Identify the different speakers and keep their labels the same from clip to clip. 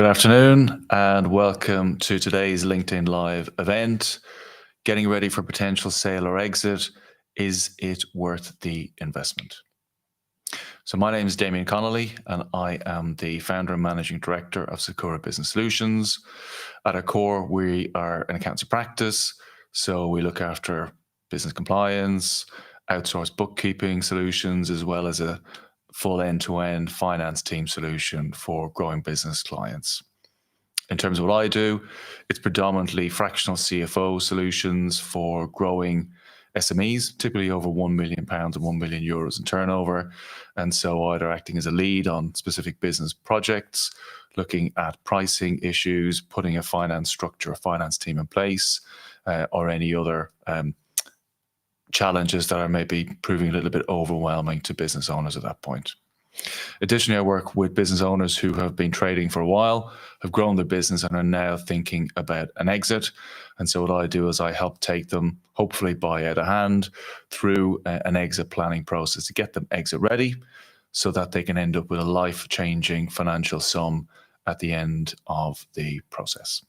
Speaker 1: Good afternoon and welcome to today's LinkedIn Live event. Getting ready for potential sale or exit. Is it worth the investment? So my name is Damien Connolly and I am the founder and managing director of Sakura Business Solutions. At our core, we are an accountancy practice. So we look after business compliance, outsourced bookkeeping solutions, as well as a full end-to-end finance team solution for growing business clients. In terms of what I do, it's predominantly fractional CFO solutions for growing SMEs, typically over £1 million and €1 million in turnover. And so either acting as a lead on specific business projects, looking at pricing issues, putting a finance structure, a finance team in place, or any other challenges that are maybe proving a little bit overwhelming to business owners at that point. Additionally, I work with business owners who have been trading for a while, have grown their business and are now thinking about an exit. And so what I do is I help take them, hopefully buy out a hand, through an exit planning process to get them exit ready so that they can end up with a life-changing financial sum at the end of the process.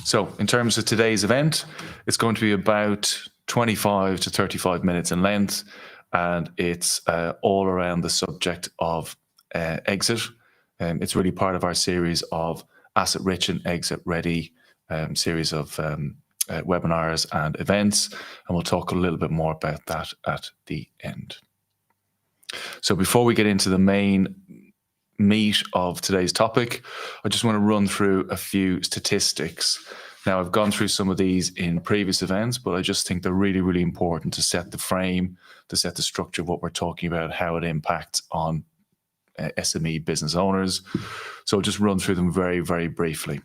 Speaker 1: So in terms of today's event, it's going to be about 25 to 35 minutes in length, and it's all around the subject of exit. It's really part of our series of Asset Rich and Exit Ready series of webinars and events, and we'll talk a little bit more about that at the end. So before we get into the main meat of today's topic, I just want to run through a few statistics. Now, I've gone through some of these in previous events, but I just think they're really, really important to set the frame, to set the structure of what we're talking about, how it impacts on SME business owners. So I'll just run through them very, very briefly.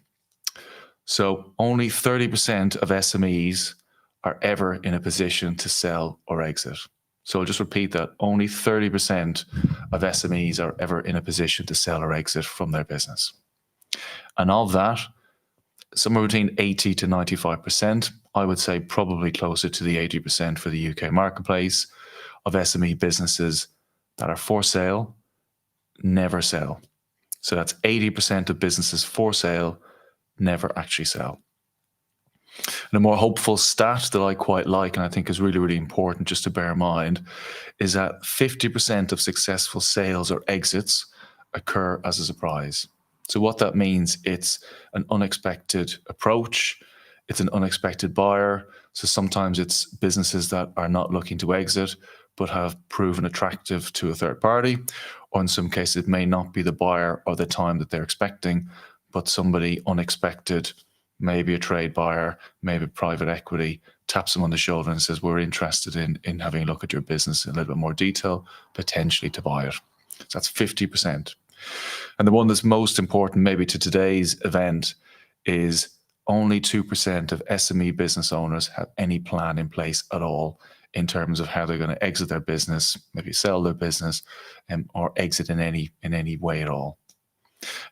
Speaker 1: So only 30% of SMEs are ever in a position to sell or exit. So I'll just repeat that. Only 30% of SMEs are ever in a position to sell or exit from their business. And of that, somewhere between 80 to 95%, I would say probably closer to the 80% for the UK marketplace, of SME businesses that are for sale never sell. So that's 80% of businesses for sale never actually sell. And a more hopeful stat that I quite like, and I think is really, really important just to bear in mind, is that 50% of successful sales or exits occur as a surprise. So what that means, it's an unexpected approach, it's an unexpected buyer. So sometimes it's businesses that are not looking to exit, but have proven attractive to a third party, or in some cases it may not be the buyer or the time that they're expecting, but somebody unexpected, maybe a trade buyer, maybe private equity, taps them on the shoulder and says, we're interested in having a look at your business in a little bit more detail, potentially to buy it. So that's 50%. And the one that's most important maybe to today's event is only 2% of SME business owners have any plan in place at all in terms of how they're going to exit their business, maybe sell their business, or exit in any way at all.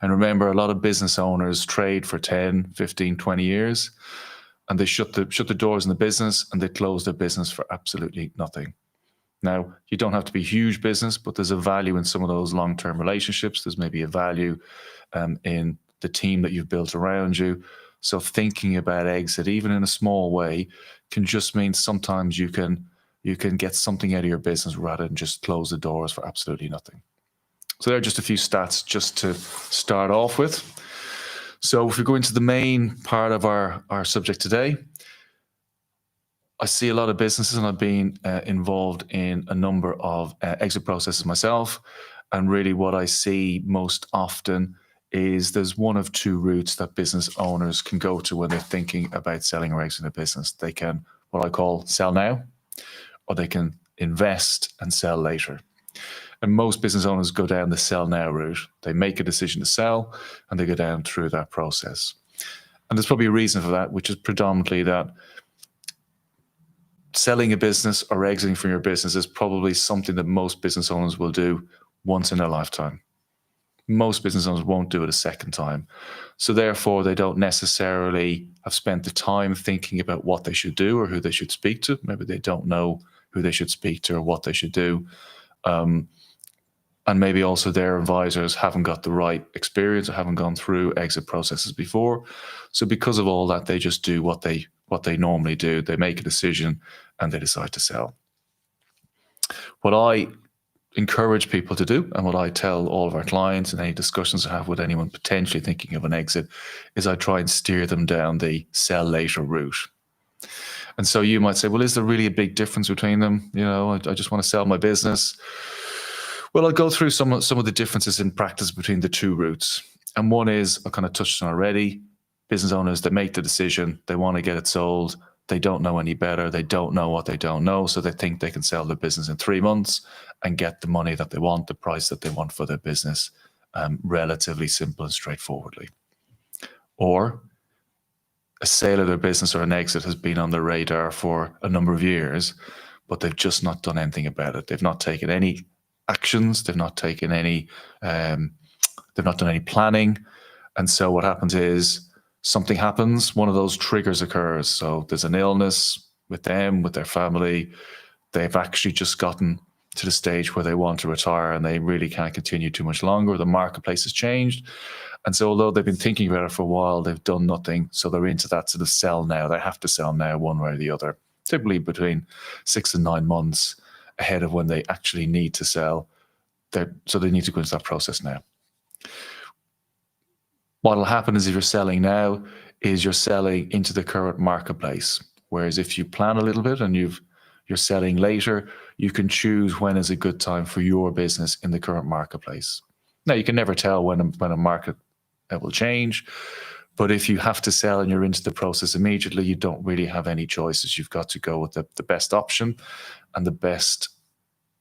Speaker 1: And remember, a lot of business owners trade for 10, 15, 20 years, and they shut the doors in the business and they close their business for absolutely nothing. Now, you don't have to be huge business, but there's a value in some of those long-term relationships. There's maybe a value in the team that you've built around you. So thinking about exit, even in a small way, can just mean sometimes you can get something out of your business rather than just close the doors for absolutely nothing. So there are just a few stats just to start off with. So if we go into the main part of our subject today, I see a lot of businesses, and I've been involved in a number of exit processes myself. And really what I see most often is there's one of two routes that business owners can go to when they're thinking about selling or exiting a business. They can, what I call, sell now, or they can invest and sell later. And most business owners go down the sell now route. They make a decision to sell and they go down through that process. And there's probably a reason for that, which is predominantly that selling a business or exiting from your business is probably something that most business owners will do once in their lifetime. Most business owners won't do it a second time. So therefore, they don't necessarily have spent the time thinking about what they should do or who they should speak to. Maybe they don't know who they should speak to or what they should do. And maybe also their advisors haven't got the right experience or haven't gone through exit processes before. So because of all that, they just do what they normally do. They make a decision and they decide to sell. What I encourage people to do, and what I tell all of our clients in any discussions I have with anyone potentially thinking of an exit, is I try and steer them down the sell later route. And so you might say, well, is there really a big difference between them? I just want to sell my business. Well, I'll go through some of the differences in practice between the two routes. And one is, I kind of touched on already, business owners that make the decision, they want to get it sold. They don't know any better. They don't know what they don't know. So they think they can sell their business in 3 months and get the money that they want, the price that they want for their business, relatively simple and straightforwardly. Or a sale of their business or an exit has been on their radar for a number of years, but they've just not done anything about it. They've not taken any actions. They've not taken any. They've not done any planning, and so what happens is something happens. One of those triggers occurs. So there's an illness with them, with their family. They've actually just gotten to the stage where they want to retire, and they really can't continue too much longer. The marketplace has changed, and so although they've been thinking about it for a while, they've done nothing. So they're into that sort of sell now. They have to sell now, one way or the other. Typically between 6 and 9 months ahead of when they actually need to sell. So they need to go into that process now. What will happen is if you're selling now, is you're selling into the current marketplace. Whereas if you plan a little bit and you're selling later, you can choose when is a good time for your business in the current marketplace. Now, you can never tell when a market will change, but if you have to sell and you're into the process immediately, you don't really have any choices. You've got to go with the best option and the best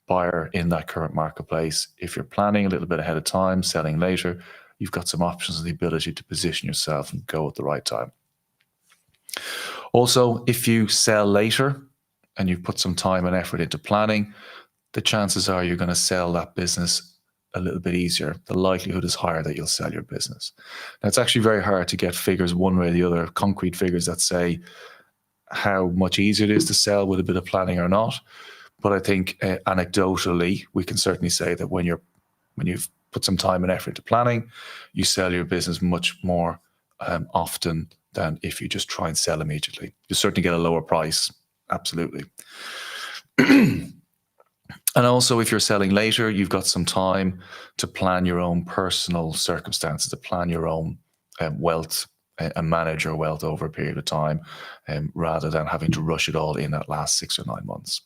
Speaker 1: buyer in that current marketplace. If you're planning a little bit ahead of time, selling later, you've got some options and the ability to position yourself and go at the right time. Also, if you sell later and you've put some time and effort into planning, the chances are you're going to sell that business a little bit easier. The likelihood is higher that you'll sell your business. Now, it's actually very hard to get figures one way or the other, concrete figures that say how much easier it is to sell with a bit of planning or not. But I think anecdotally, we can certainly say that when you've put some time and effort into planning, you sell your business much more often than if you just try and sell immediately. You certainly get a lower price, absolutely. And also, if you're selling later, you've got some time to plan your own personal circumstances, to plan your own wealth and manage your wealth over a period of time, rather than having to rush it all in that last 6 or 9 months.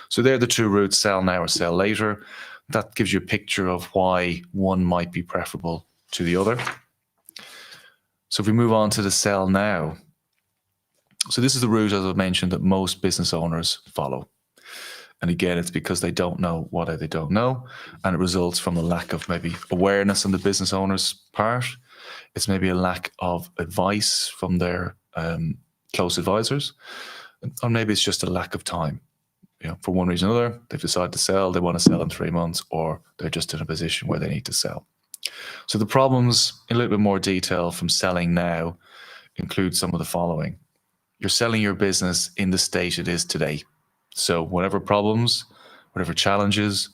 Speaker 1: So they're the two routes, sell now or sell later. That gives you a picture of why one might be preferable to the other. So if we move on to the sell now. So this is the route, as I mentioned, that most business owners follow. And again, it's because they don't know what they don't know, and it results from a lack of maybe awareness on the business owner's part. It's maybe a lack of advice from their close advisors, or maybe it's just a lack of time. For one reason or another, they've decided to sell, they want to sell in 3 months, or they're just in a position where they need to sell. So the problems, in a little bit more detail from selling now, include some of the following. You're selling your business in the state it is today. So whatever problems, whatever challenges,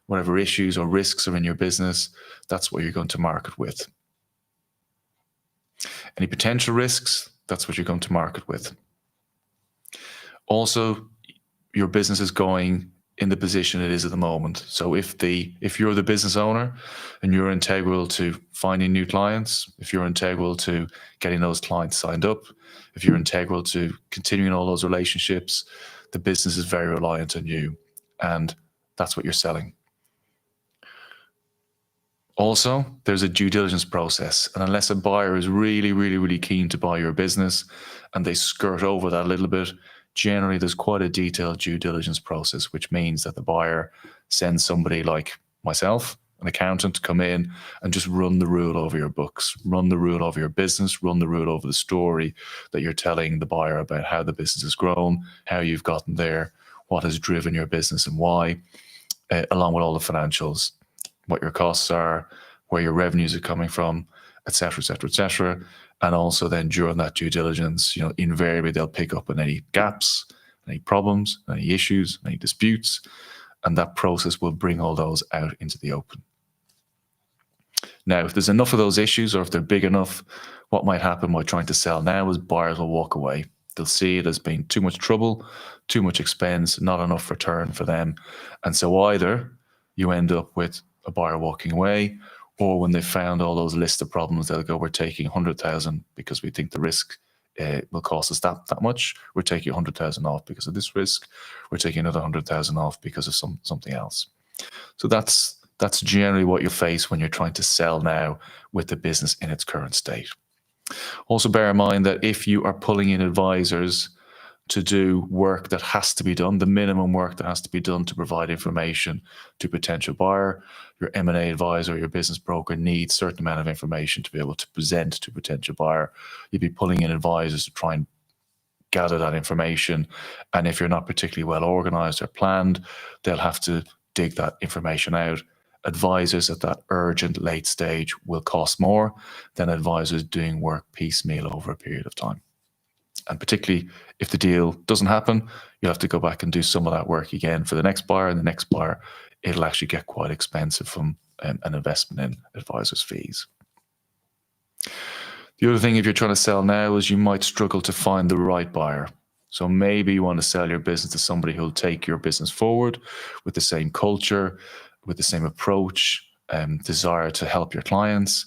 Speaker 1: whatever issues or risks are in your business, that's what you're going to market with. Any potential risks, that's what you're going to market with. Also, your business is going in the position it is at the moment. So if you're the business owner and you're integral to finding new clients, if you're integral to getting those clients signed up, if you're integral to continuing all those relationships, the business is very reliant on you, and that's what you're selling. Also, there's a due diligence process, and unless a buyer is really, really, really keen to buy your business and they skirt over that a little bit, generally there's quite a detailed due diligence process, which means that the buyer sends somebody like myself, an accountant, to come in and just run the rule over your books, run the rule over your business, run the rule over the story that you're telling the buyer about how the business has grown, how you've gotten there, what has driven your business and why, along with all the financials, what your costs are, where your revenues are coming from, et cetera, et cetera, et cetera. And also then during that due diligence, invariably they'll pick up on any gaps, any problems, any issues, any disputes. and that process will bring all those out into the open. Now, if there's enough of those issues, or if they're big enough, what might happen by trying to sell now is buyers will walk away. They'll see it as being too much trouble, too much expense, not enough return for them. And so either you end up with a buyer walking away, or when they've found all those lists of problems, they'll go, we're taking 100,000 because we think the risk will cost us that much. We're taking 100,000 off because of this risk. We're taking another 100,000 off because of something else. So that's generally what you face when you're trying to sell now with the business in its current state. Also bear in mind that if you are pulling in advisors to do work that has to be done, the minimum work that has to be done to provide information to a potential buyer, your M&A advisor, your business broker needs a certain amount of information to be able to present to a potential buyer. You'd be pulling in advisors to try and gather that information. And if you're not particularly well organized or planned, they'll have to dig that information out. Advisors at that urgent late stage will cost more than advisors doing work piecemeal over a period of time. And particularly if the deal doesn't happen, you'll have to go back and do some of that work again for the next buyer, and the next buyer, it'll actually get quite expensive from an investment in advisors' fees. The other thing, if you're trying to sell now, is you might struggle to find the right buyer. So maybe you want to sell your business to somebody who'll take your business forward with the same culture, with the same approach, desire to help your clients.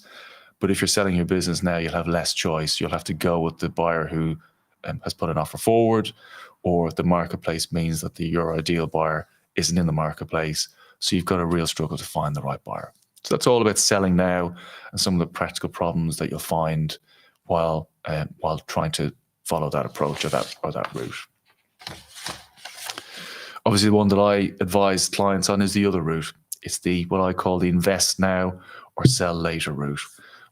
Speaker 1: But if you're selling your business now, you'll have less choice. You'll have to go with the buyer who has put an offer forward, or the marketplace means that your ideal buyer isn't in the marketplace. So you've got a real struggle to find the right buyer. So that's all about selling now and some of the practical problems that you'll find while trying to follow that approach or that route. Obviously, the one that I advise clients on is the other route. It's the what I call the invest now or sell later route,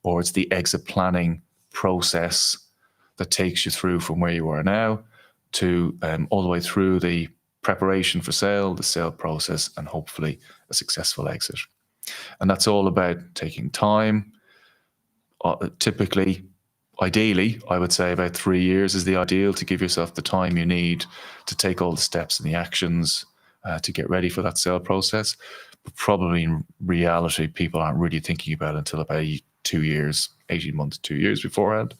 Speaker 1: or it's the exit planning process that takes you through from where you are now to all the way through the preparation for sale, the sale process, and hopefully a successful exit. And that's all about taking time. Typically, ideally, I would say about 3 years is the ideal, to give yourself the time you need to take all the steps and the actions to get ready for that sale process. But probably in reality, people aren't really thinking about it until about 2 years, 18 months, 2 years beforehand.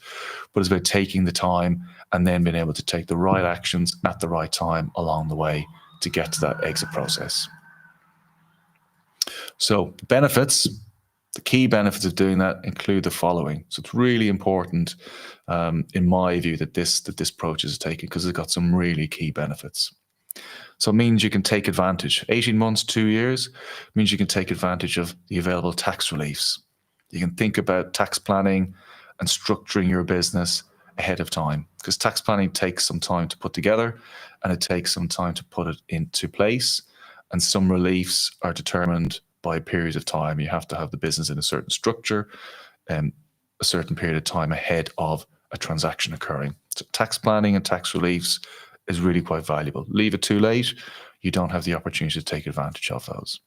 Speaker 1: But it's about taking the time and then being able to take the right actions at the right time along the way to get to that exit process. So benefits, the key benefits of doing that include the following. So it's really important, in my view, that this approach is taken, because it's got some really key benefits. So it means you can take advantage. 18 months, 2 years means you can take advantage of the available tax reliefs. You can think about tax planning and structuring your business ahead of time, because tax planning takes some time to put together and it takes some time to put it into place. And some reliefs are determined by a period of time. You have to have the business in a certain structure and a certain period of time ahead of a transaction occurring. So tax planning and tax reliefs is really quite valuable. Leave it too late, you don't have the opportunity to take advantage of those.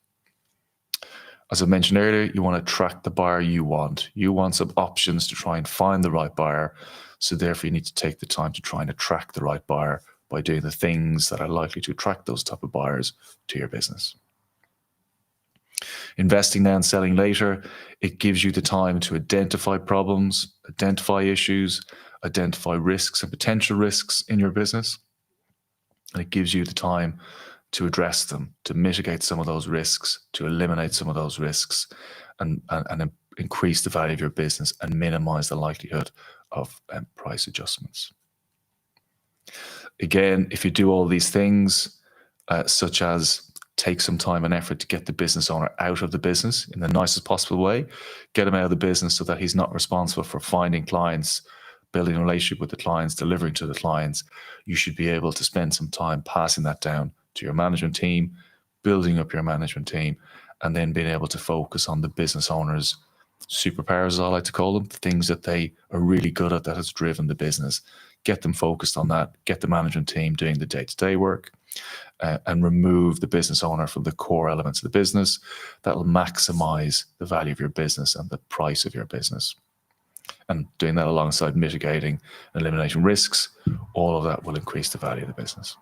Speaker 1: As I mentioned earlier, you want to attract the buyer you want. You want some options to try and find the right buyer. So therefore, you need to take the time to try and attract the right buyer by doing the things that are likely to attract those type of buyers to your business. Investing now and selling later, it gives you the time to identify problems, identify issues, identify risks and potential risks in your business. And it gives you the time to address them, to mitigate some of those risks, to eliminate some of those risks, and increase the value of your business and minimize the likelihood of price adjustments. Again, if you do all these things, such as take some time and effort to get the business owner out of the business in the nicest possible way, get him out of the business so that he's not responsible for finding clients, building a relationship with the clients, delivering to the clients, you should be able to spend some time passing that down to your management team, building up your management team, and then being able to focus on the business owner's superpowers, as I like to call them, the things that they are really good at that has driven the business. Get them focused on that, get the management team doing the day-to-day work, and remove the business owner from the core elements of the business. That will maximize the value of your business and the price of your business. And doing that alongside mitigating and eliminating risks, all of that will increase the value of the business.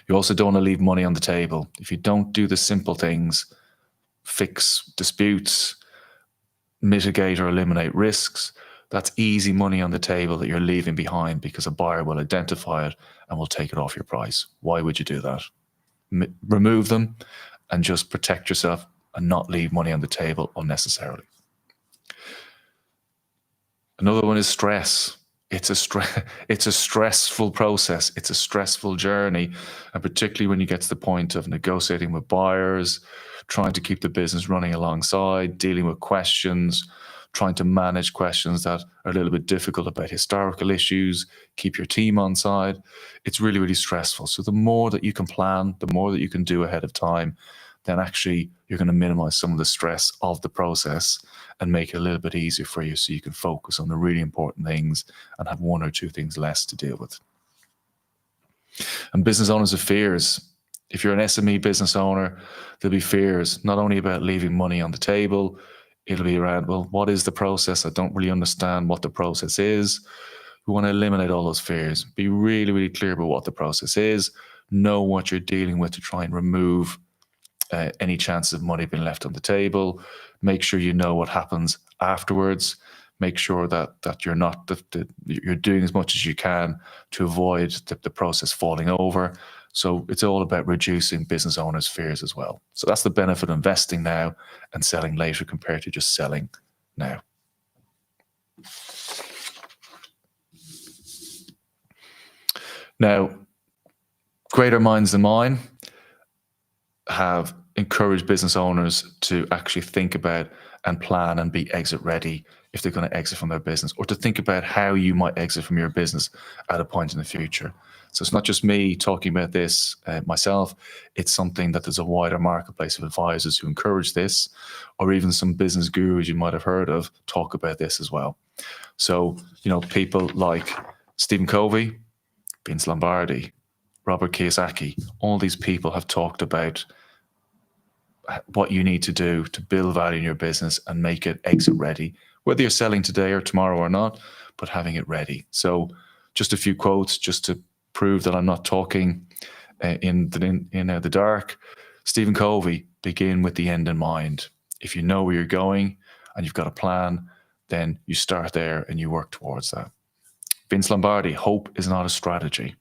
Speaker 1: You also don't want to leave money on the table. If you don't do the simple things, fix disputes, mitigate or eliminate risks, that's easy money on the table that you're leaving behind because a buyer will identify it and will take it off your price. Why would you do that? Remove them and just protect yourself and not leave money on the table unnecessarily. Another one is stress. It's a stressful process. It's a stressful journey. And particularly when you get to the point of negotiating with buyers, trying to keep the business running alongside, dealing with questions, trying to manage questions that are a little bit difficult about historical issues, keep your team on side. It's really, really stressful. So the more that you can plan, the more that you can do ahead of time, then actually you're going to minimize some of the stress of the process and make it a little bit easier for you so you can focus on the really important things and have one or two things less to deal with. And business owners have fears. If you're an SME business owner, there'll be fears, not only about leaving money on the table, it'll be around, well, what is the process? I don't really understand what the process is. We want to eliminate all those fears. Be really, really clear about what the process is. Know what you're dealing with to try and remove any chances of money being left on the table. Make sure you know what happens afterwards. Make sure that you're not you're doing as much as you can to avoid the process falling over. So it's all about reducing business owners' fears as well. So that's the benefit of investing now and selling later compared to just selling now. Now, greater minds than mine have encouraged business owners to actually think about and plan and be exit ready if they're going to exit from their business, or to think about how you might exit from your business at a point in the future. So it's not just me talking about this myself. It's something that there's a wider marketplace of advisors who encourage this, or even some business gurus you might have heard of talk about this as well. So, people like Stephen Covey, Vince Lombardi, Robert Kiyosaki, all these people have talked about what you need to do to build value in your business and make it exit ready, whether you're selling today or tomorrow or not, but having it ready. So just a few quotes just to prove that I'm not talking in the dark. Stephen Covey, begin with the end in mind. If you know where you're going and you've got a plan, then you start there and you work towards that. Vince Lombardi, hope is not a strategy.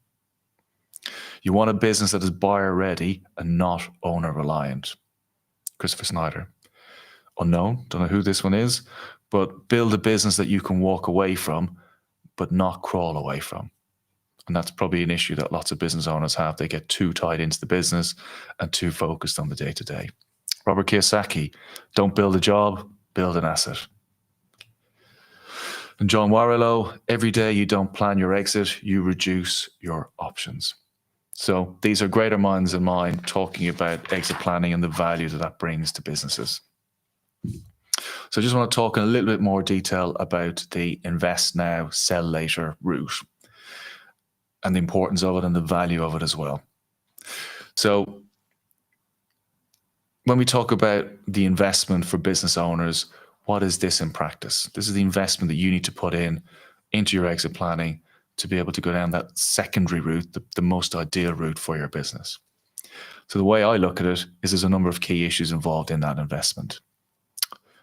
Speaker 1: You want a business that is buyer ready and not owner reliant. Christopher Snyder, unknown, don't know who this one is, but build a business that you can walk away from, but not crawl away from. And that's probably an issue that lots of business owners have. They get too tied into the business and too focused on the day-to-day. Robert Kiyosaki, don't build a job, build an asset. And John Warrillow, every day you don't plan your exit, you reduce your options. So these are greater minds than mine talking about exit planning and the value that brings to businesses. So I just want to talk in a little bit more detail about the invest now, sell later route and the importance of it and the value of it as well. So when we talk about the investment for business owners, what is this in practice? This is the investment that you need to put into your exit planning to be able to go down that secondary route, the most ideal route for your business. So the way I look at it is there's a number of key issues involved in that investment.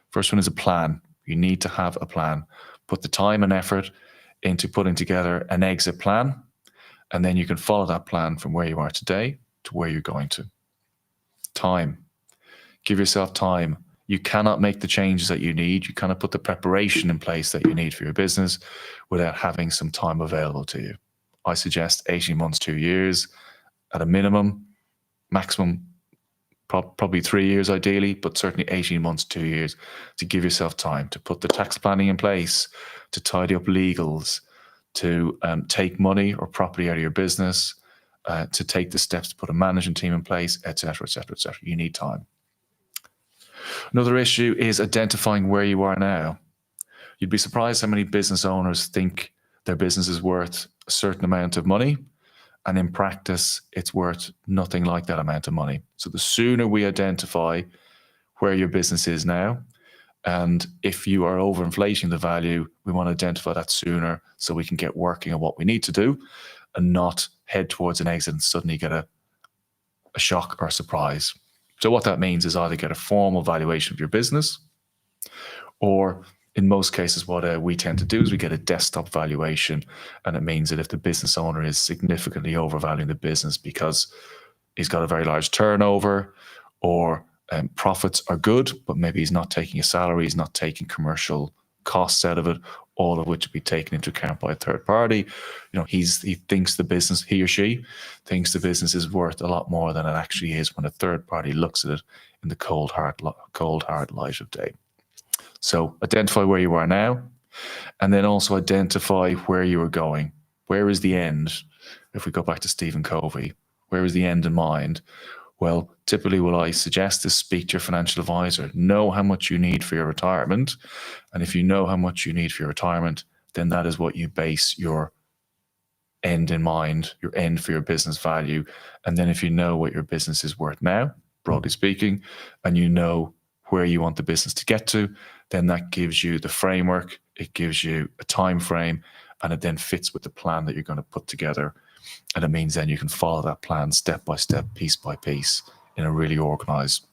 Speaker 1: First one is a plan. You need to have a plan. Put the time and effort into putting together an exit plan, and then you can follow that plan from where you are today to where you're going to. Time. Give yourself time. You cannot make the changes that you need. You cannot put the preparation in place that you need for your business without having some time available to you. I suggest 18 months, 2 years at a minimum, maximum, probably 3 years ideally, but certainly 18 months, 2 years to give yourself time to put the tax planning in place, to tidy up legals, to take money or property out of your business, to take the steps to put a management team in place, et cetera, et cetera, et cetera. You need time. Another issue is identifying where you are now. You'd be surprised how many business owners think their business is worth a certain amount of money, and in practice, it's worth nothing like that amount of money. So the sooner we identify where your business is now, and if you are overinflating the value, we want to identify that sooner so we can get working on what we need to do and not head towards an exit and suddenly get a shock or a surprise. So what that means is either get a formal valuation of your business, or in most cases, what we tend to do is we get a desktop valuation. And it means that if the business owner is significantly overvaluing the business because he's got a very large turnover, or profits are good, but maybe he's not taking a salary, he's not taking commercial costs out of it, all of which will be taken into account by a third party. He thinks the business, he or she thinks the business is worth a lot more than it actually is when a third party looks at it in the cold hard light of day. So identify where you are now, and then also identify where you are going. Where is the end? If we go back to Stephen Covey, where is the end in mind? Well, typically what I suggest is speak to your financial advisor. Know how much you need for your retirement. And if you know how much you need for your retirement, then that is what you base your end in mind, your end for your business value. And then if you know what your business is worth now, broadly speaking, and you know where you want the business to get to, then that gives you the framework, it gives you a time frame, and it then fits with the plan that you're going to put together. And it means then you can follow that plan step by step, piece by piece, in a really organized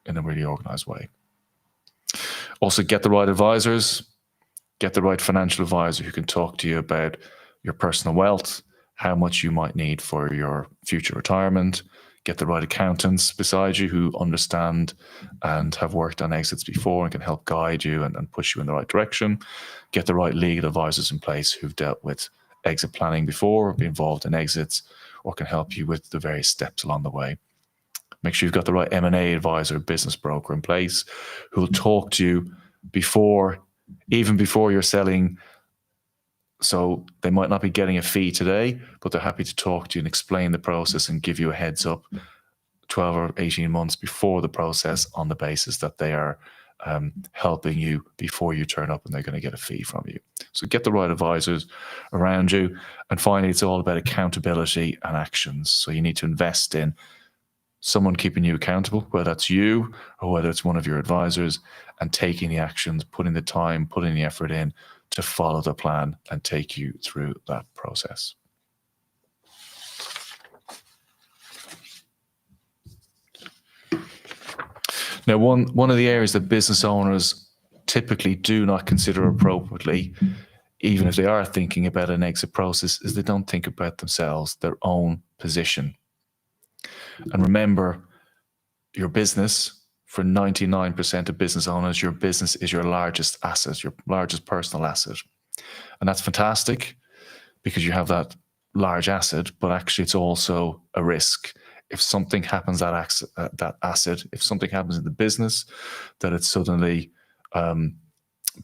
Speaker 1: way. Also, get the right advisors, get the right financial advisor who can talk to you about your personal wealth, how much you might need for your future retirement. Get the right accountants beside you who understand and have worked on exits before and can help guide you and push you in the right direction. Get the right legal advisors in place who've dealt with exit planning before, or been involved in exits, or can help you with the various steps along the way. Make sure you've got the right M&A advisor, business broker in place who will talk to you even before you're selling. So they might not be getting a fee today, but they're happy to talk to you and explain the process and give you a heads up 12 or 18 months before the process, on the basis that they are helping you before you turn up and they're going to get a fee from you. So get the right advisors around you. And finally, it's all about accountability and actions. So you need to invest in someone keeping you accountable, whether that's you or whether it's one of your advisors, and taking the actions, putting the time, putting the effort in to follow the plan and take you through that process. Now, one of the areas that business owners typically do not consider appropriately, even if they are thinking about an exit process, is they don't think about themselves, their own position. And remember, your business, for 99% of business owners, your business is your largest asset, your largest personal asset. And that's fantastic because you have that large asset, but actually it's also a risk. If something happens that asset, if something happens in the business, that it's suddenly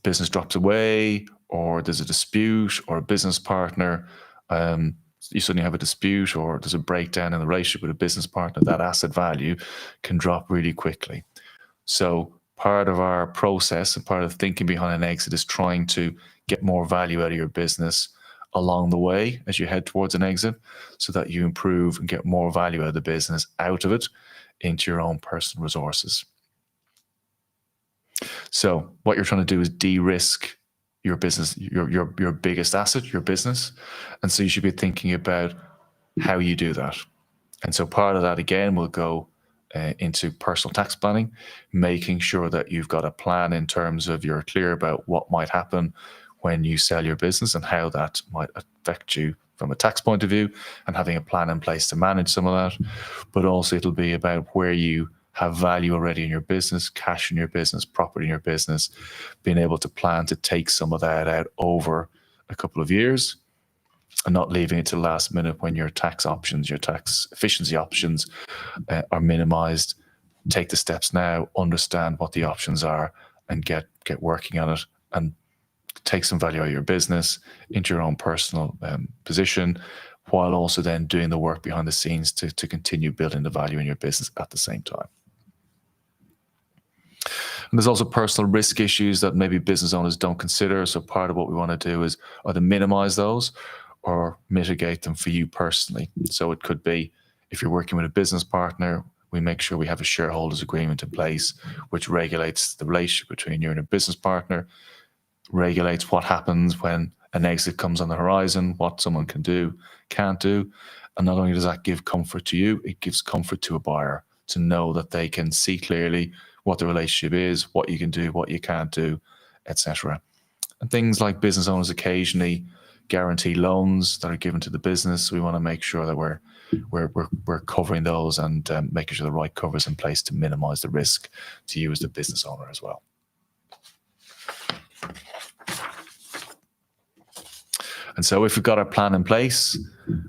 Speaker 1: business drops away, or there's a dispute, or a business partner, you suddenly have a dispute, or there's a breakdown in the relationship with a business partner, that asset value can drop really quickly. So part of our process and part of the thinking behind an exit is trying to get more value out of your business along the way as you head towards an exit, so that you improve and get more value out of the business, out of it, into your own personal resources. So what you're trying to do is de-risk your business, your biggest asset, your business. And so you should be thinking about how you do that. And so part of that, again, will go into personal tax planning, making sure that you've got a plan in terms of you're clear about what might happen when you sell your business and how that might affect you from a tax point of view, and having a plan in place to manage some of that. But also it'll be about where you have value already in your business, cash in your business, property in your business, being able to plan to take some of that out over a couple of years, and not leaving it to the last minute when your tax options, your tax efficiency options are minimized. Take the steps now, understand what the options are, and get working on it, and take some value out of your business into your own personal position, while also then doing the work behind the scenes to continue building the value in your business at the same time. And there's also personal risk issues that maybe business owners don't consider. So part of what we want to do is either minimize those or mitigate them for you personally. So it could be, if you're working with a business partner, we make sure we have a shareholders agreement in place, which regulates the relationship between you and a business partner, regulates what happens when an exit comes on the horizon, what someone can do, can't do. And not only does that give comfort to you, it gives comfort to a buyer to know that they can see clearly what the relationship is, what you can do, what you can't do, etc. And things like business owners occasionally guarantee loans that are given to the business. We want to make sure that we're covering those and making sure the right cover is in place to minimize the risk to you as the business owner as well. And so if we've got our plan in place,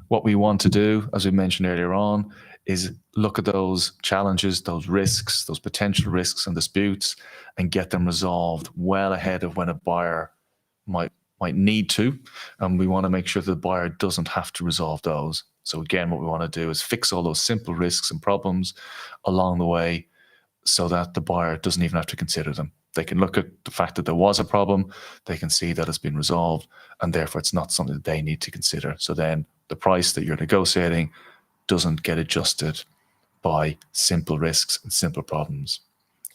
Speaker 1: what we want to do, as we mentioned earlier on, is look at those challenges, those risks, those potential risks and disputes, and get them resolved well ahead of when a buyer might need to. And we want to make sure that the buyer doesn't have to resolve those. So again, what we want to do is fix all those simple risks and problems along the way so that the buyer doesn't even have to consider them. They can look at the fact that there was a problem, they can see that it's been resolved, and therefore it's not something that they need to consider. So then the price that you're negotiating doesn't get adjusted by simple risks and simple problems.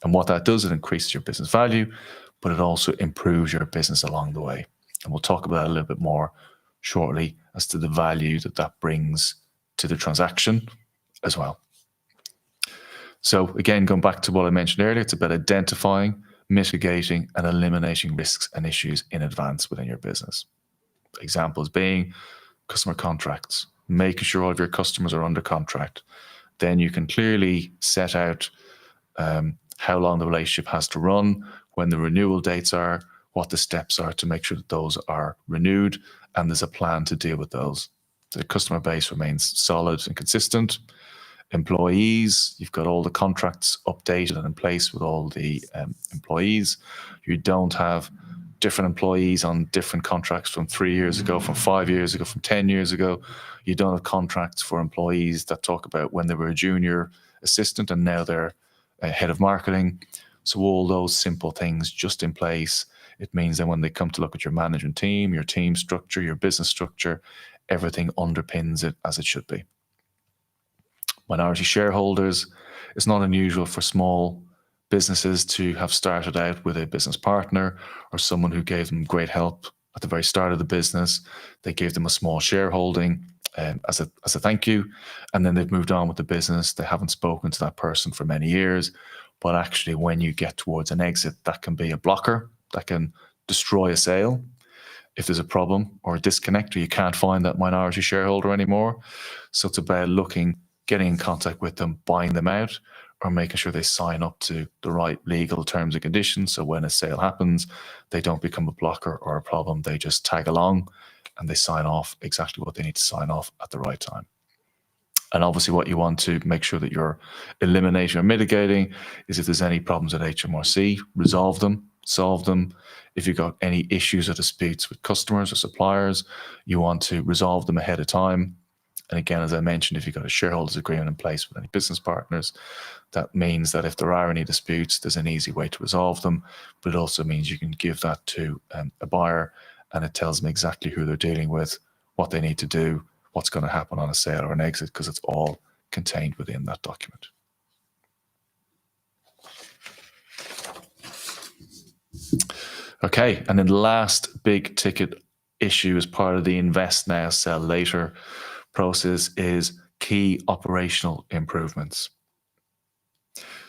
Speaker 1: And what that does, it increases your business value, but it also improves your business along the way. And we'll talk about that a little bit more shortly as to the value that that brings to the transaction as well. So again, going back to what I mentioned earlier, it's about identifying, mitigating, and eliminating risks and issues in advance within your business. Examples being customer contracts, making sure all of your customers are under contract. Then you can clearly set out how long the relationship has to run, when the renewal dates are, what the steps are to make sure that those are renewed, and there's a plan to deal with those. The customer base remains solid and consistent. Employees, you've got all the contracts updated and in place with all the employees. You don't have different employees on different contracts from 3 years ago, from 5 years ago, from 10 years ago. You don't have contracts for employees that talk about when they were a junior assistant and now they're a head of marketing. So all those simple things just in place. It means that when they come to look at your management team, your team structure, your business structure, everything underpins it as it should be. Minority shareholders, it's not unusual for small businesses to have started out with a business partner or someone who gave them great help at the very start of the business. They gave them a small shareholding as a thank you, and then they've moved on with the business. They haven't spoken to that person for many years, but actually when you get towards an exit, that can be a blocker, that can destroy a sale. If there's a problem or a disconnect or you can't find that minority shareholder anymore. So it's about getting in contact with them, buying them out, or making sure they sign up to the right legal terms and conditions. So when a sale happens, they don't become a blocker or a problem. They just tag along and they sign off exactly what they need to sign off at the right time. And obviously what you want to make sure that you're eliminating or mitigating is if there's any problems at HMRC, resolve them, solve them. If you've got any issues or disputes with customers or suppliers, you want to resolve them ahead of time. And again, as I mentioned, if you've got a shareholders agreement in place with any business partners, that means that if there are any disputes, there's an easy way to resolve them. But it also means you can give that to a buyer and it tells them exactly who they're dealing with, what they need to do, what's going to happen on a sale or an exit, because it's all contained within that document. Okay, and then the last big ticket issue as part of the invest now, sell later process is key operational improvements.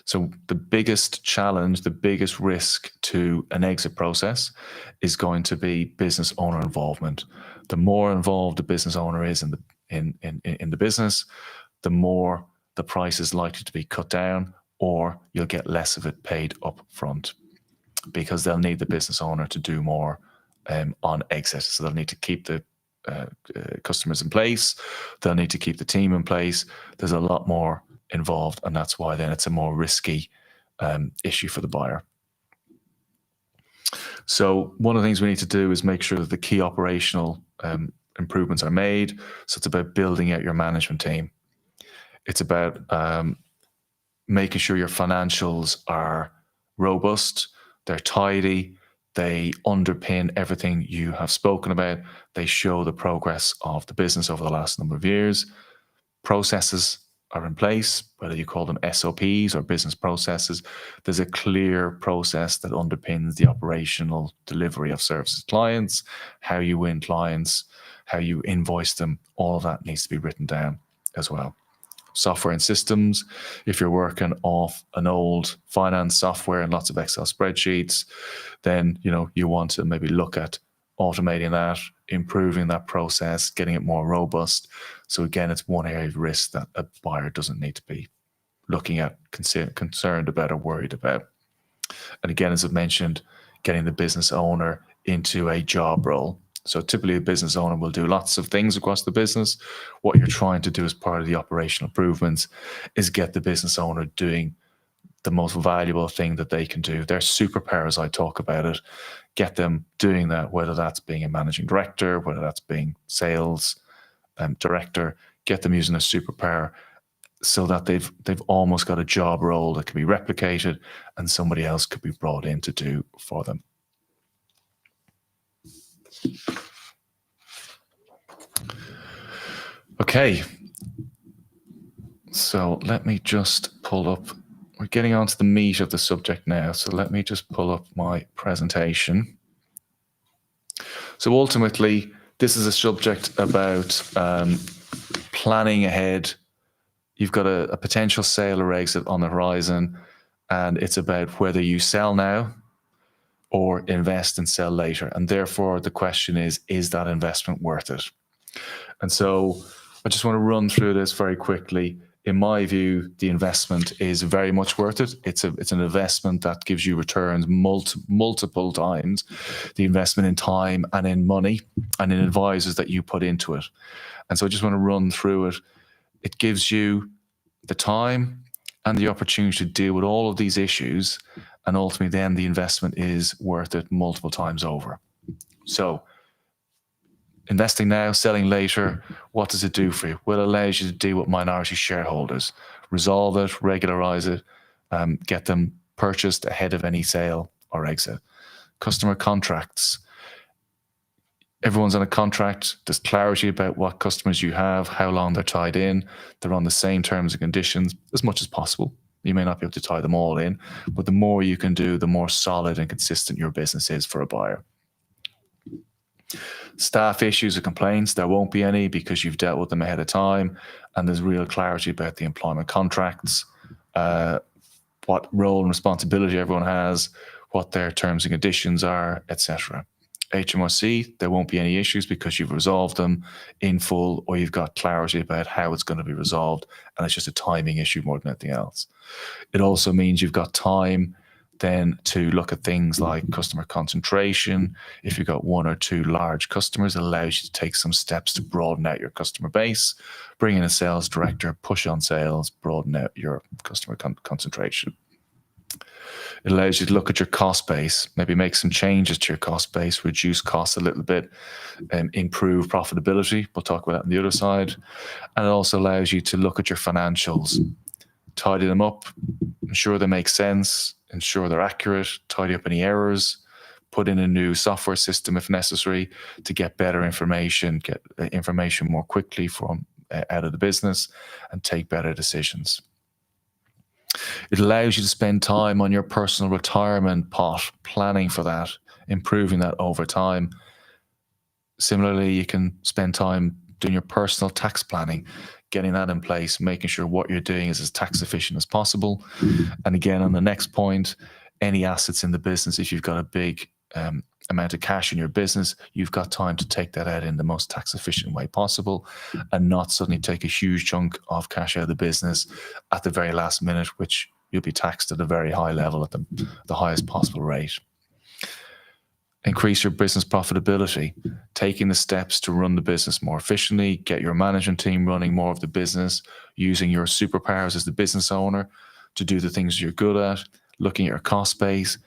Speaker 1: So the biggest challenge, the biggest risk to an exit process is going to be business owner involvement. The more involved the business owner is in the business, the more the price is likely to be cut down, or you'll get less of it paid up front because they'll need the business owner to do more on exit. So they'll need to keep the customers in place. They'll need to keep the team in place. There's a lot more involved, and that's why then it's a more risky issue for the buyer. So one of the things we need to do is make sure that the key operational improvements are made. So it's about building out your management team. It's about making sure your financials are robust, they're tidy, they underpin everything you have spoken about. They show the progress of the business over the last number of years. Processes, are in place, whether you call them SOPs or business processes. There's a clear process that underpins the operational delivery of services to clients, how you win clients, how you invoice them. All of that needs to be written down as well. Software and systems. If you're working off an old finance software and lots of Excel spreadsheets, then you want to maybe look at automating that, improving that process, getting it more robust. So again, it's one area of risk that a buyer doesn't need to be looking at, concerned about, or worried about. And again, as I've mentioned, getting the business owner into a job role. So typically a business owner will do lots of things across the business. What you're trying to do as part of the operational improvements is get the business owner doing the most valuable thing that they can do. Their superpowers, I talk about it, get them doing that, whether that's being a managing director, whether that's being sales director, get them using a superpower so that they've almost got a job role that can be replicated and somebody else could be brought in to do for them. Okay, so let me just pull up, we're getting onto the meat of the subject now, so let me just pull up my presentation. So ultimately, this is a subject about planning ahead. You've got a potential sale or exit on the horizon, and it's about whether you sell now or invest and sell later. And therefore, the question is that investment worth it? And so I just want to run through this very quickly. In my view, the investment is very much worth it. It's an investment that gives you returns multiple times the investment in time and in money and in advisors that you put into it. And so I just want to run through it. It gives you the time and the opportunity to deal with all of these issues, and ultimately then the investment is worth it multiple times over. So investing now, selling later, what does it do for you? Well, it allows you to deal with minority shareholders, resolve it, regularize it, get them purchased ahead of any sale or exit. Customer contracts. Everyone's on a contract. There's clarity about what customers you have, how long they're tied in. They're on the same terms and conditions as much as possible. You may not be able to tie them all in, but the more you can do, the more solid and consistent your business is for a buyer. Staff issues or complaints, there won't be any because you've dealt with them ahead of time, and there's real clarity about the employment contracts, what role and responsibility everyone has, what their terms and conditions are, etc. HMRC, there won't be any issues because you've resolved them in full, or you've got clarity about how it's going to be resolved, and it's just a timing issue more than anything else. It also means you've got time then to look at things like customer concentration. If you've got one or two large customers, it allows you to take some steps to broaden out your customer base, bring in a sales director, push on sales, broaden out your customer concentration. It allows you to look at your cost base, maybe make some changes to your cost base, reduce costs a little bit, improve profitability. We'll talk about that on the other side. And it also allows you to look at your financials, tidy them up, ensure they make sense, ensure they're accurate, tidy up any errors, put in a new software system if necessary to get better information, get information more quickly from out of the business, and take better decisions. It allows you to spend time on your personal retirement pot, planning for that, improving that over time. Similarly, you can spend time doing your personal tax planning, getting that in place, making sure what you're doing is as tax efficient as possible. And again, on the next point, any assets in the business, if you've got a big amount of cash in your business, you've got time to take that out in the most tax efficient way possible and not suddenly take a huge chunk of cash out of the business at the very last minute, which you'll be taxed at a very high level at the highest possible rate. Increase your business profitability, taking the steps to run the business more efficiently, get your management team running more of the business, using your superpowers as the business owner to do the things you're good at, looking at your cost base.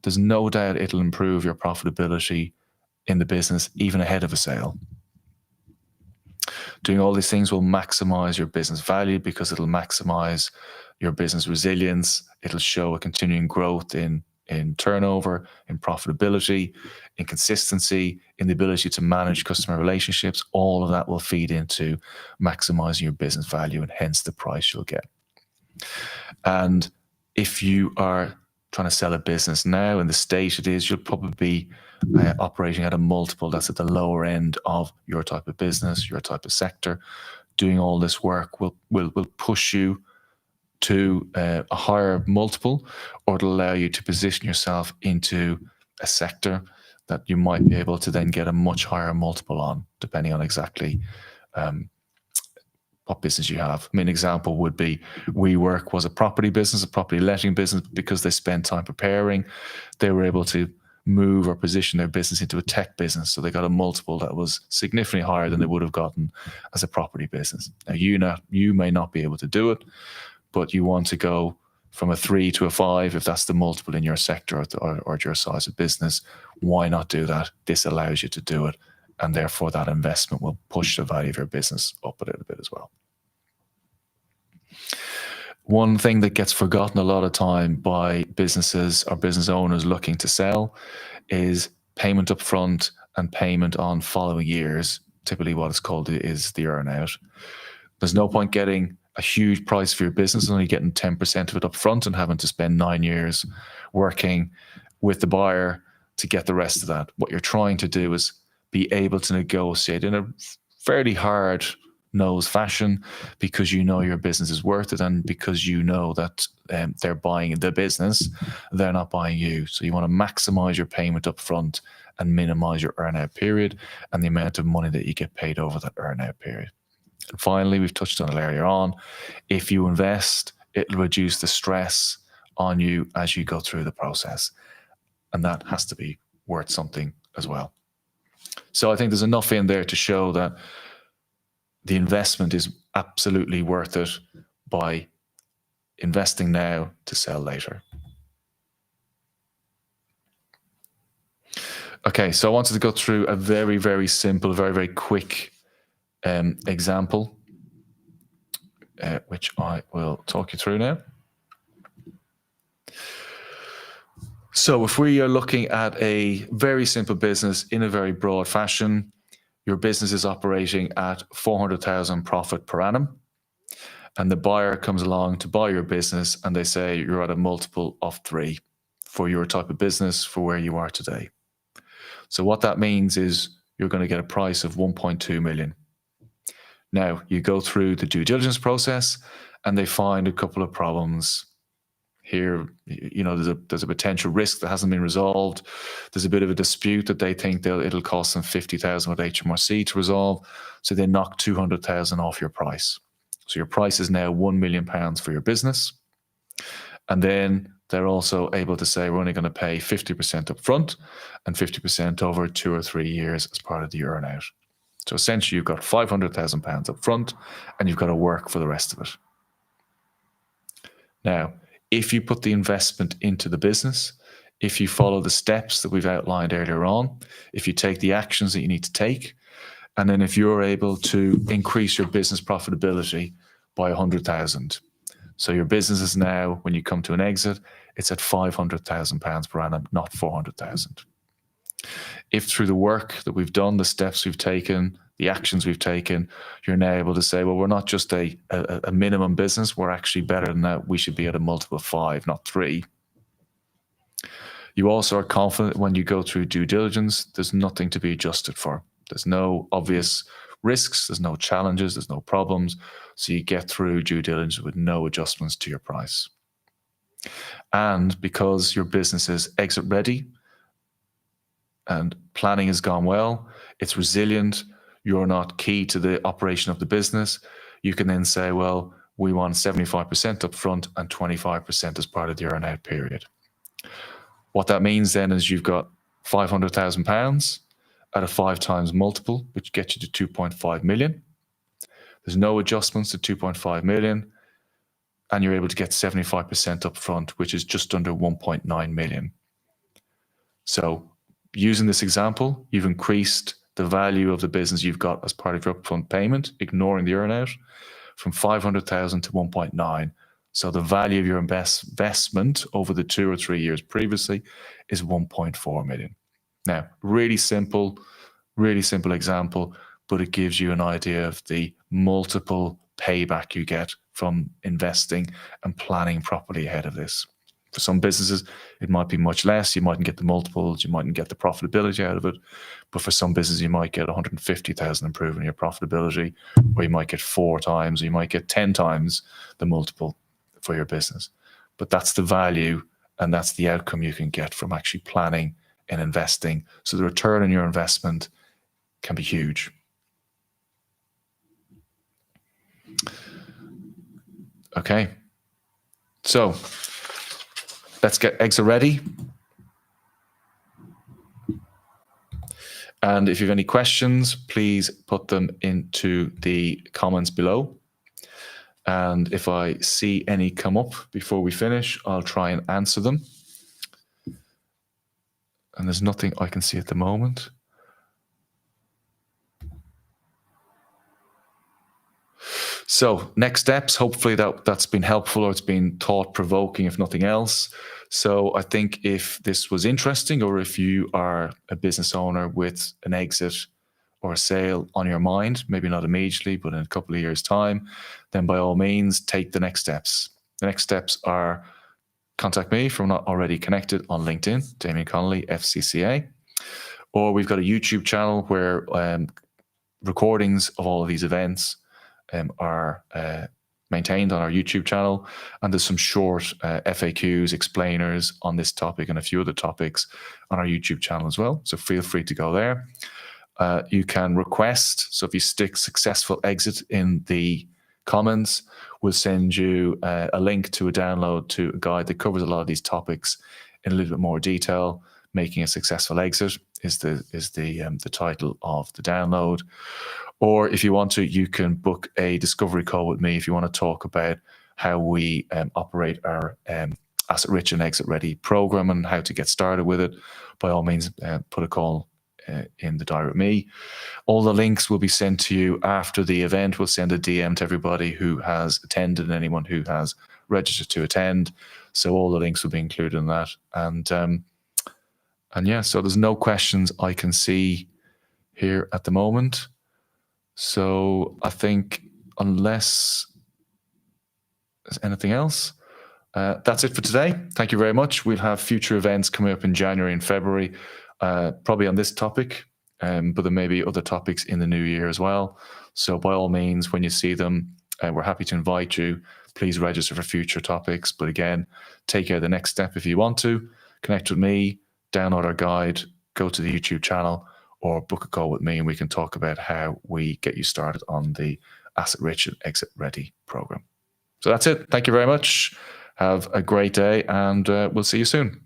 Speaker 1: There's no doubt it'll improve your profitability in the business, even ahead of a sale. Doing all these things will maximize your business value because it'll maximize your business resilience. It'll show a continuing growth in in turnover, in profitability, in consistency, in the ability to manage customer relationships. All of that will feed into maximizing your business value and hence the price you'll get. And if you are trying to sell a business now in the state it is, you'll probably be operating at a multiple that's at the lower end of your type of business, your type of sector. Doing all this work will push you to a higher multiple, or it'll allow you to position yourself into a sector that you might be able to then get a much higher multiple on, depending on exactly what business you have. I mean, an example would be WeWork was a property business, a property letting business. Because they spent time preparing, they were able to move or position their business into a tech business. So they got a multiple that was significantly higher than they would have gotten as a property business. Now, you may not be able to do it, but you want to go from a 3 to a 5, if that's the multiple in your sector or your size of business. Why not do that? This allows you to do it. And therefore that investment will push the value of your business up a little bit as well. One thing that gets forgotten a lot of time by businesses or business owners looking to sell is payment up front and payment on following years. Typically what it's called is the earn out. There's no point getting a huge price for your business and only getting 10% of it up front and having to spend 9 years working with the buyer to get the rest of that. What you're trying to do is be able to negotiate in a fairly hard nosed fashion, because you know your business is worth it, and because you know that they're buying the business, they're not buying you. So you want to maximize your payment up front and minimize your earn-out period and the amount of money that you get paid over that earn-out period. And finally, we've touched on it earlier on, if you invest, it'll reduce the stress on you as you go through the process. And that has to be worth something as well. So I think there's enough in there to show that the investment is absolutely worth it by investing now to sell later. Okay, so I wanted to go through a very, very simple, very, very quick example, which I will talk you through now. So if we are looking at a very simple business in a very broad fashion, your business is operating at 400,000 profit per annum, and the buyer comes along to buy your business and they say you're at a multiple of 3 for your type of business for where you are today. So what that means is you're going to get a price of 1.2 million. Now you go through the due diligence process and they find a couple of problems. Here, you know, there's a potential risk that hasn't been resolved. There's a bit of a dispute that they think it'll cost them 50,000 with HMRC to resolve. So they knock 200,000 off your price. So your price is now £1 million for your business. And then they're also able to say, we're only going to pay 50% up front and 50% over 2 or 3 years as part of the earn out. So essentially you've got £500,000 up front and you've got to work for the rest of it. Now, if you put the investment into the business, if you follow the steps that we've outlined earlier on, if you take the actions that you need to take, and then if you're able to increase your business profitability by 100,000. So your business is now, when you come to an exit, it's at £500,000 per annum, not 400,000. If through the work that we've done, the steps we've taken, the actions we've taken, you're now able to say, well, we're not just a minimum business, we're actually better than that. We should be at a multiple of 5, not 3. You also are confident when you go through due diligence, there's nothing to be adjusted for. There's no obvious risks, there's no challenges, there's no problems. So you get through due diligence with no adjustments to your price. And because your business is exit ready and planning has gone well, it's resilient, you're not key to the operation of the business, you can then say, well, we want 75% up front and 25% as part of the earn-out period. What that means then is you've got £500,000 at a 5 times multiple, which gets you to 2.5 million. There's no adjustments to 2.5 million, and you're able to get 75% up front, which is just under 1.9 million. So using this example, you've increased the value of the business you've got as part of your upfront payment, ignoring the earn-out, from 500,000 to 1.9. So the value of your investment over the 2 or 3 years previously is 1.4 million. Now, really simple example, but it gives you an idea of the multiple payback you get from investing and planning properly ahead of this. For some businesses, it might be much less. You mightn't get the multiples, you mightn't get the profitability out of it. But for some businesses, you might get 150,000 improvement in your profitability, or you might get 4 times, or you might get 10 times the multiple for your business. But that's the value and that's the outcome you can get from actually planning and investing. So the return on your investment can be huge. Okay, so let's get exit ready. And if you have any questions, please put them into the comments below. And if I see any come up before we finish, I'll try and answer them. And there's nothing I can see at the moment. So next steps, hopefully that's been helpful or it's been thought-provoking, if nothing else. So I think if this was interesting, or if you are a business owner with an exit or a sale on your mind, maybe not immediately, but in a couple of years' time, then by all means, take the next steps. The next steps are contact me if we're not already connected on LinkedIn, Damien Connolly, FCCA, or we've got a YouTube channel where recordings of all of these events are maintained on our YouTube channel, and there's some short FAQs, explainers on this topic and a few other topics on our YouTube channel as well. So feel free to go there. You can request, so if you stick successful exit in the comments, we'll send you a link to a download to a guide that covers a lot of these topics in a little bit more detail. Making a successful exit is the title of the download. Or if you want to, you can book a discovery call with me if you want to talk about how we operate our Asset Rich and Exit Ready program and how to get started with it. By all means, put a call in the diary with me. All the links will be sent to you after the event. We'll send a DM to everybody who has attended and anyone who has registered to attend. So all the links will be included in that. And yeah, so there's no questions I can see here at the moment. So I think unless there's anything else, that's it for today. Thank you very much. We'll have future events coming up in January and February, probably on this topic, but there may be other topics in the new year as well. So by all means, when you see them, we're happy to invite you. Please register for future topics. But again, take care of the next step if you want to. Connect with me, download our guide, go to the YouTube channel, or book a call with me and we can talk about how we get you started on the Asset Rich and Exit Ready program. So that's it. Thank you very much. Have a great day and we'll see you soon.